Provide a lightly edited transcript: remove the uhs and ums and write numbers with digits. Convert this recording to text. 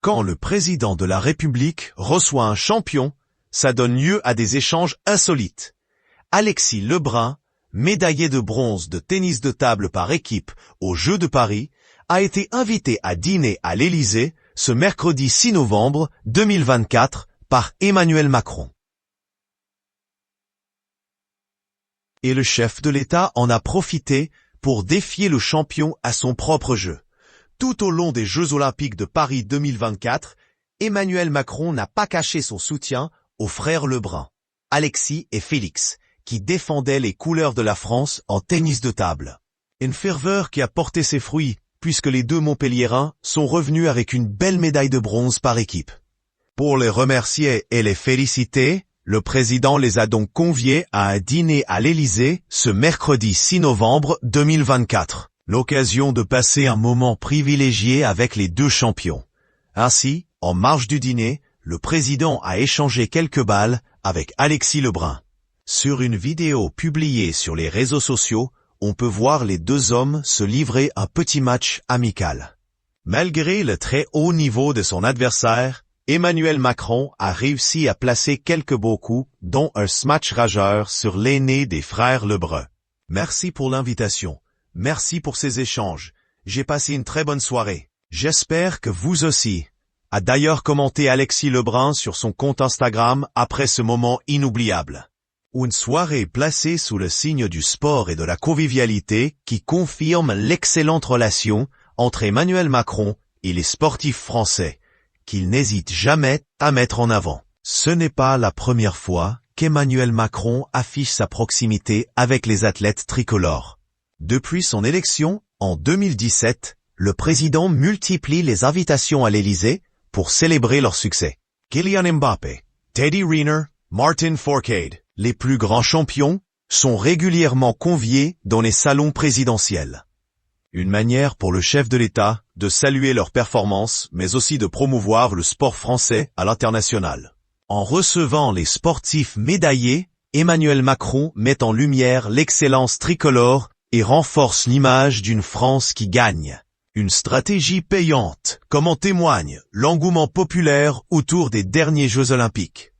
Quand le président de la République reçoit un champion, ça donne lieu à des échanges insolites. Alexis Lebrun, médaillé de bronze de tennis de table par équipe aux Jeux de Paris, a été invité à dîner à l'Élysée ce mercredi 6 novembre 2024 par Emmanuel Macron. Et le chef de l'État en a profité pour défier le champion à son propre jeu. Tout au long des Jeux Olympiques de Paris 2024, Emmanuel Macron n'a pas caché son soutien aux frères Lebrun, Alexis et Félix, qui défendaient les couleurs de la France en tennis de table. Une ferveur qui a porté ses fruits, puisque les deux Montpelliérains sont revenus avec une belle médaille de bronze par équipe. Pour les remercier et les féliciter, le président les a donc conviés à un dîner à l'Élysée ce mercredi 6 novembre 2024. L'occasion de passer un moment privilégié avec les deux champions. Ainsi, en marge du dîner, le président a échangé quelques balles avec Alexis Lebrun. Sur une vidéo publiée sur les réseaux sociaux, on peut voir les deux hommes se livrer un petit match amical. Malgré le très haut niveau de son adversaire, Emmanuel Macron a réussi à placer quelques beaux coups, dont un smash rageur sur l'aîné des frères Lebrun. Merci pour l'invitation. Merci pour ces échanges. J'ai passé une très bonne soirée. J'espère que vous aussi. A d'ailleurs commenté Alexis Lebrun sur son compte Instagram après ce moment inoubliable. Une soirée placée sous le signe du sport et de la convivialité qui confirme l'excellente relation entre Emmanuel Macron et les sportifs français, qu'il n'hésite jamais à mettre en avant. Ce n'est pas la première fois qu'Emmanuel Macron affiche sa proximité avec les athlètes tricolores. Depuis son élection, en 2017, le président multiplie les invitations à l'Élysée pour célébrer leur succès. Kylian Mbappé, Teddy Riner, Martin Fourcade, les plus grands champions, sont régulièrement conviés dans les salons présidentiels. Une manière pour le chef de l'État de saluer leurs performances, mais aussi de promouvoir le sport français à l'international. En recevant les sportifs médaillés, Emmanuel Macron met en lumière l'excellence tricolore et renforce l'image d'une France qui gagne. Une stratégie payante, comme en témoigne l'engouement populaire autour des derniers Jeux Olympiques.